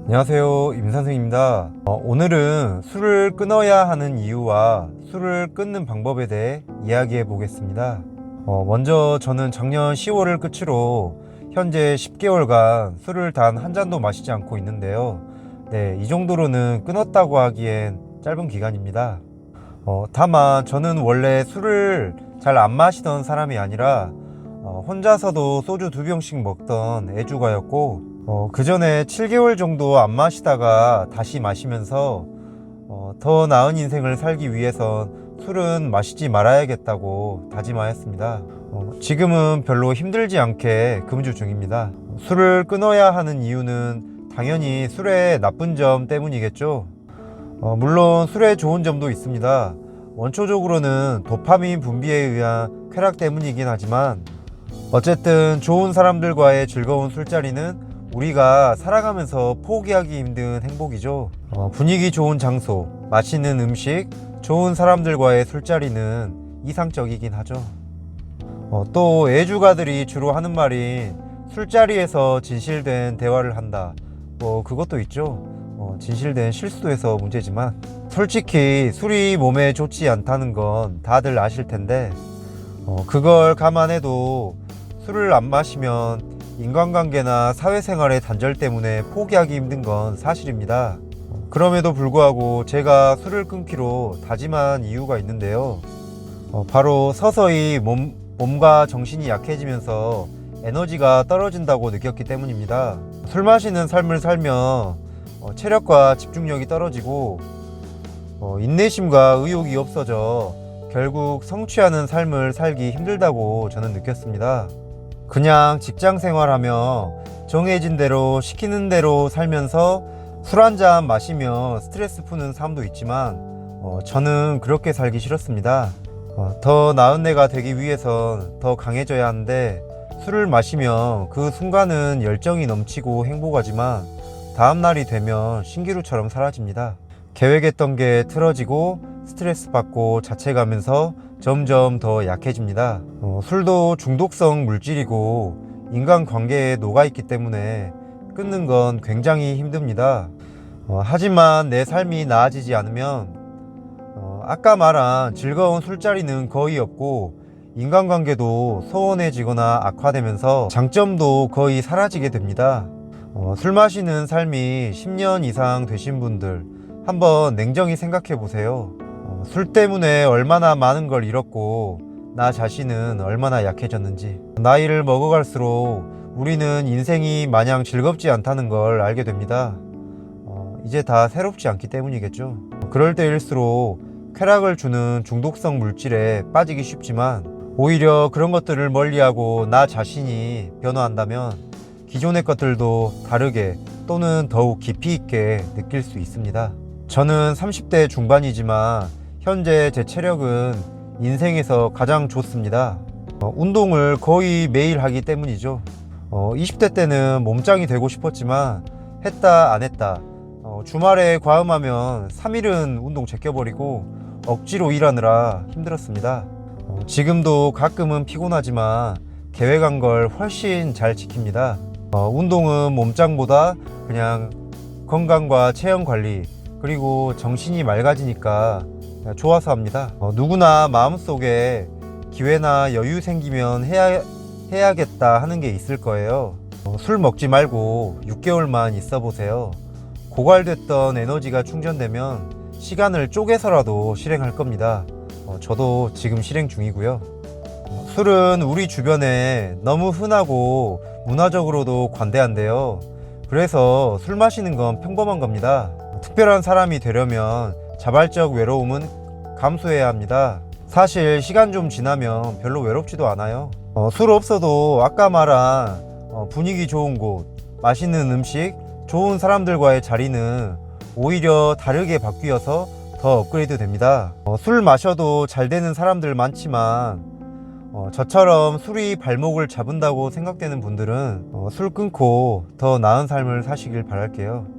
안녕하세요, 임선생입니다. 오늘은 술을 끊어야 하는 이유와 술을 끊는 방법에 대해 이야기해 보겠습니다. 먼저 저는 작년 10월을 끝으로 현재 10개월간 술을 단 한 잔도 마시지 않고 있는데요. 네, 이 정도로는 끊었다고 하기엔 짧은 기간입니다. 다만 저는 원래 술을 잘 안 마시던 사람이 아니라 혼자서도 소주 2병씩 먹던 애주가였고, 그 전에 7개월 정도 안 마시다가 다시 마시면서 더 나은 인생을 살기 위해선 술은 마시지 말아야겠다고 다짐하였습니다. 지금은 별로 힘들지 않게 금주 중입니다. 술을 끊어야 하는 이유는 당연히 술의 나쁜 점 때문이겠죠. 물론 술에 좋은 점도 있습니다. 원초적으로는 도파민 분비에 의한 쾌락 때문이긴 하지만, 어쨌든 좋은 사람들과의 즐거운 술자리는 우리가 살아가면서 포기하기 힘든 행복이죠. 분위기 좋은 장소, 맛있는 음식, 좋은 사람들과의 술자리는 이상적이긴 하죠. 또 애주가들이 주로 하는 말이 술자리에서 진실된 대화를 한다, 뭐 그것도 있죠. 진실된 실수에서 문제지만, 솔직히 술이 몸에 좋지 않다는 건 다들 아실 텐데, 그걸 감안해도 술을 안 마시면 인간관계나 사회생활의 단절 때문에 포기하기 힘든 건 사실입니다. 그럼에도 불구하고 제가 술을 끊기로 다짐한 이유가 있는데요. 바로 서서히 몸과 정신이 약해지면서 에너지가 떨어진다고 느꼈기 때문입니다. 술 마시는 삶을 살면 체력과 집중력이 떨어지고 인내심과 의욕이 없어져 결국 성취하는 삶을 살기 힘들다고 저는 느꼈습니다. 그냥 직장 생활하며 정해진 대로 시키는 대로 살면서 술 한 잔 마시며 스트레스 푸는 삶도 있지만, 저는 그렇게 살기 싫었습니다. 더 나은 내가 되기 위해선 더 강해져야 하는데, 술을 마시면 그 순간은 열정이 넘치고 행복하지만 다음 날이 되면 신기루처럼 사라집니다. 계획했던 게 틀어지고 스트레스 받고 자책하면서 점점 더 약해집니다. 술도 중독성 물질이고 인간관계에 녹아있기 때문에 끊는 건 굉장히 힘듭니다. 하지만 내 삶이 나아지지 않으면 아까 말한 즐거운 술자리는 거의 없고 인간관계도 소원해지거나 악화되면서 장점도 거의 사라지게 됩니다. 술 마시는 삶이 10년 이상 되신 분들, 한번 냉정히 생각해 보세요. 술 때문에 얼마나 많은 걸 잃었고 나 자신은 얼마나 약해졌는지. 나이를 먹어갈수록 우리는 인생이 마냥 즐겁지 않다는 걸 알게 됩니다. 이제 다 새롭지 않기 때문이겠죠. 그럴 때일수록 쾌락을 주는 중독성 물질에 빠지기 쉽지만, 오히려 그런 것들을 멀리하고 나 자신이 변화한다면 기존의 것들도 다르게 또는 더욱 깊이 있게 느낄 수 있습니다. 저는 30대 중반이지만 현재 제 체력은 인생에서 가장 좋습니다. 운동을 거의 매일 하기 때문이죠. 20대 때는 몸짱이 되고 싶었지만 했다 안 했다, 주말에 과음하면 3일은 운동 제껴버리고 억지로 일하느라 힘들었습니다. 지금도 가끔은 피곤하지만 계획한 걸 훨씬 잘 지킵니다. 운동은 몸짱보다 그냥 건강과 체형 관리, 그리고 정신이 맑아지니까 좋아서 합니다. 누구나 마음속에 기회나 여유 생기면 해야겠다 하는 게 있을 거예요. 술 먹지 말고 6개월만 있어 보세요. 고갈됐던 에너지가 충전되면 시간을 쪼개서라도 실행할 겁니다. 저도 지금 실행 중이고요. 술은 우리 주변에 너무 흔하고 문화적으로도 관대한데요. 그래서 술 마시는 건 평범한 겁니다. 특별한 사람이 되려면 자발적 외로움은 감수해야 합니다. 사실 시간 좀 지나면 별로 외롭지도 않아요. 술 없어도 아까 말한 분위기 좋은 곳, 맛있는 음식, 좋은 사람들과의 자리는 오히려 다르게 바뀌어서 더 업그레이드 됩니다. 술 마셔도 잘 되는 사람들 많지만, 저처럼 술이 발목을 잡은다고 생각되는 분들은 술 끊고 더 나은 삶을 사시길 바랄게요.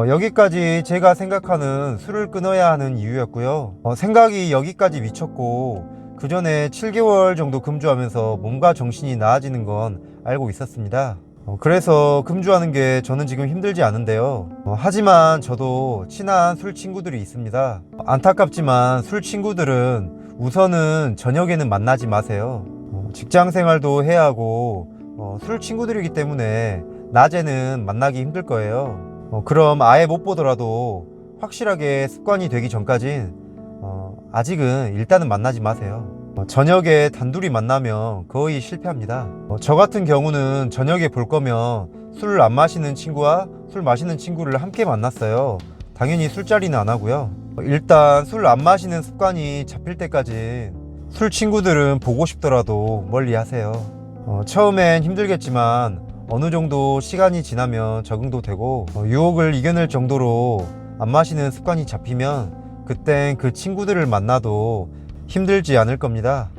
여기까지 제가 생각하는 술을 끊어야 하는 이유였고요. 생각이 여기까지 미쳤고 그 전에 7개월 정도 금주하면서 몸과 정신이 나아지는 건 알고 있었습니다. 그래서 금주하는 게 저는 지금 힘들지 않은데요. 하지만 저도 친한 술 친구들이 있습니다. 안타깝지만 술 친구들은 우선은 저녁에는 만나지 마세요. 직장 생활도 해야 하고 술 친구들이기 때문에 낮에는 만나기 힘들 거예요. 그럼 아예 못 보더라도 확실하게 습관이 되기 전까진 아직은 일단은 만나지 마세요. 저녁에 단둘이 만나면 거의 실패합니다. 저 같은 경우는 저녁에 볼 거면 술 안 마시는 친구와 술 마시는 친구를 함께 만났어요. 당연히 술자리는 안 하고요. 일단 술 안 마시는 습관이 잡힐 때까지 술 친구들은 보고 싶더라도 멀리 하세요. 처음엔 힘들겠지만 어느 정도 시간이 지나면 적응도 되고 유혹을 이겨낼 정도로 안 마시는 습관이 잡히면 그땐 그 친구들을 만나도 힘들지 않을 겁니다.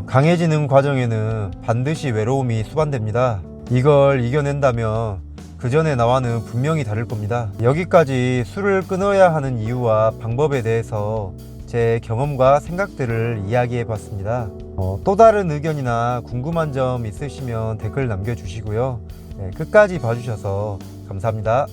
강해지는 과정에는 반드시 외로움이 수반됩니다. 이걸 이겨낸다면 그 전에 나와는 분명히 다를 겁니다. 여기까지 술을 끊어야 하는 이유와 방법에 대해서 제 경험과 생각들을 이야기해 봤습니다. 또 다른 의견이나 궁금한 점 있으시면 댓글 남겨주시고요. 네, 끝까지 봐주셔서 감사합니다.